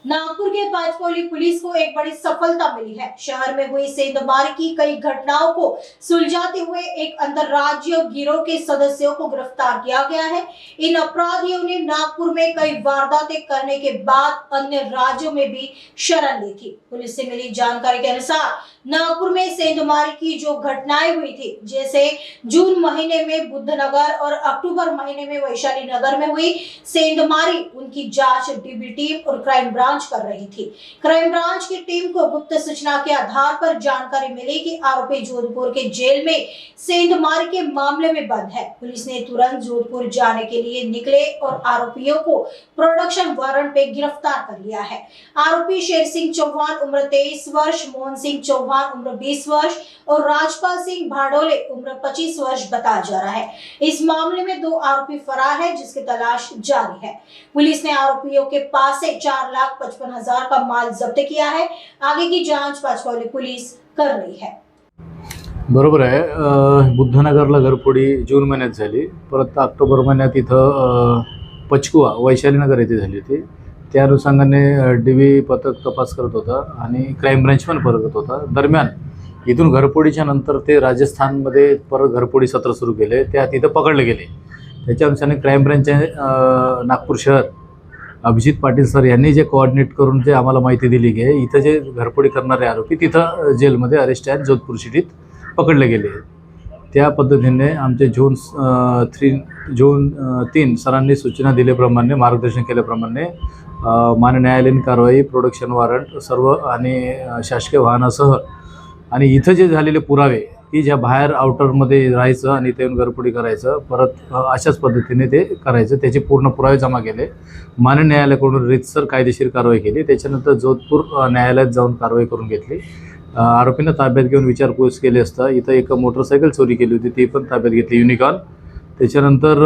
नागपुर के Pachpaoli police को एक बड़ी सफलता मिली है। शहर में हुई सेंधमारी की कई घटनाओं को सुलझाते हुए एक अंतरराज्यीय गिरोह के सदस्यों को गिरफ्तार किया गया है। इन अपराधियों ने नागपुर में कई वारदातें करने के बाद अन्य राज्यों में भी शरण ली थी। पुलिस से मिली जानकारी के अनुसार नागपुर में सेंधमारी की जो घटनाएं हुई थी, जैसे जून महीने में बुद्धनगर और अक्टूबर महीने में वैशाली नगर में हुई सेंधमारी, उनकी जांच डीबी टीम और क्राइम ब्रांच कर रही थी। क्राइम ब्रांच की टीम को गुप्त सूचना के आधार पर जानकारी मिली कि आरोपी जोधपुर के जेल में सेंधमारी के मामले में बंद है। पुलिस ने तुरंत जोधपुर जाने के लिए निकले और आरोपियों को प्रोडक्शन वारंट पे गिरफ्तार कर लिया है। आरोपी शेर सिंह चौहान उम्र 23 वर्ष, मोहन सिंह चौहान उम्र 20 वर्ष और राजपाल सिंह भाडोले उम्र 25 वर्ष बताया जा रहा है। इस मामले में 2 आरोपी फरार है, जिसकी तलाश जारी है। पुलिस ने आरोपियों के पास से 4,55,000 का माल जब्त किया है। आगे की जांच पाचपौली पुलिस कर रही है। बरोबर आहे। बुद्धनगरला घरफोडी जून महिन्यात झाली, परत ऑक्टोबर महिन्यात इथं पचकुवा वैशालीनगर येथे झाली होती। त्या अनुषंगाने डीबी पथक तपास करत होता आणि क्राईम ब्रांच पण करत होता। दरम्यान इथून घरफोडीच्या नंतर ते राजस्थानमध्ये परत घरफोडी सत्र सुरू केले, त्या तिथं पकडले गेले। त्याच्या अनुषंगाने क्राईम ब्रांचचे नागपूर शहर अभिजित पाटील सर यांनी जे कोऑर्डिनेट करून जे आम्हाला माहिती दिली की इथं जे घरफोडी करणारे आरोपी तिथं जेलमध्ये अरेस्ट आहेत, जोधपूर सिटीत पकडले गेले। त्या पद्धतीने आमचे झोन 3 सरांनी सूचना दिल्याप्रमाणे, मार्गदर्शन केल्याप्रमाणे मान्य न्यायालयीन कारवाई, प्रोडक्शन वॉरंट सर्व आणि शासकीय वाहनासह आणि इथं जे झालेले पुरावे की ज्या बाहेर आउटरमध्ये राहायचं आणि ते घरफोडी करायचं, परत अशाच पद्धतीने ते करायचं, त्याचे पूर्ण पुरावे जमा केले। मान्य न्यायालयाकडून रीतसर कायदेशीर कारवाई केली। त्याच्यानंतर जोधपूर न्यायालयात जाऊन कारवाई करून घेतली। आरोपींना ताब्यात घेऊन विचारपूस केली असता इथं एक मोटरसायकल चोरी केली होती, ती पण ताब्यात घेतली, युनिकॉर्न। त्याच्यानंतर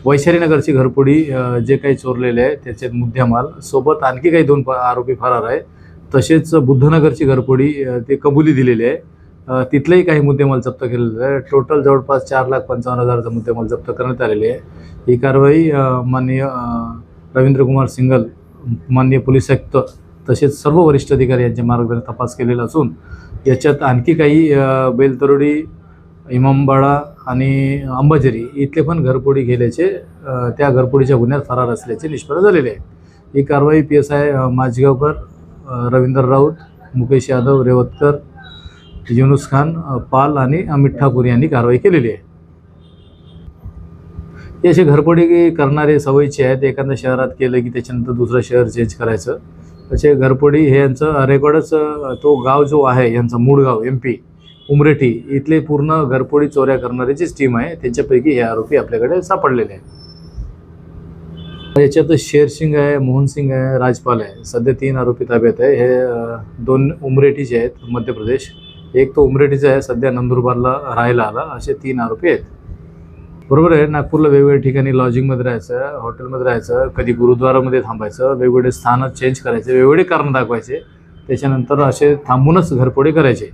वैशालीनगरची घरफोडी जे काही चोरलेले आहे त्याचे मुद्देमाल सोबत आणखी काही 2 आरोपी फरार आहे। तसेच बुद्धनगरची घरफोडी ते कबुली दिलेली आहे, तिथलेही काही मुद्देमाल जप्त केलेले आहे। टोटल जवळपास 4,55,000चा मुद्देमाल जप्त करण्यात आलेले आहे। ही कारवाई माननीय रवींद्र कुमार सिंगल, माननीय पोलीस आयुक्त तसेच सर्व वरिष्ठ अधिकारी यांचे मार्गदर्शन तपास केलेला असून याच्यात आणखी काही बेलतरोडी, इमामबाड़ा आणि अंबाझरी इथले पण घरफोडी गेल्याचे, त्या घरफोडीच्या गुन्ह्यात फरार असल्याचे निष्पन्न झालेले आहे। ही कारवाई PSI माझगावकर, रवींद्र राऊत, मुकेश यादव, रेवतकर, युनुस खान, पाल आणि अमित ठाकूर यांनी कारवाई केलेली आहे। हे असे घरफोडी करणारे सवयीचे आहेत, एखाद्या शहरात केलं की त्याच्यानंतर दुसरं शहर चेंज करायचं। असे घरफोडी हे यांचं रेकॉर्डच, तो गाव जो आहे यांचं मूळ गाव MP उमरेठी इथले पूर्ण घरफोडी चोऱ्या करणाऱ्याचीच टीम आहे। त्यांच्यापैकी हे आरोपी आपल्याकडे सापडलेले आहेत। याच्यात शेरसिंग आहे, मोहन सिंग आहे, राजपाल आहे। सध्या 3 आरोपी ताब्यात आहे। हे 2 उमरेठीचे आहेत, मध्य प्रदेश, एक तो उमरेठीचा आहे, सध्या नंदुरबारला राहायला आला। असे 3 आरोपी आहेत। बरोबर आहे। नागपूरला वेगवेगळ्या ठिकाणी लॉजिंगमध्ये राहायचं, हॉटेलमध्ये राहायचं, कधी गुरुद्वारामध्ये थांबायचं, वेगवेगळे स्थानं चेंज करायचे, वेगवेगळे कारण दाखवायचे, त्याच्यानंतर असे थांबूनच घरफोडी करायचे।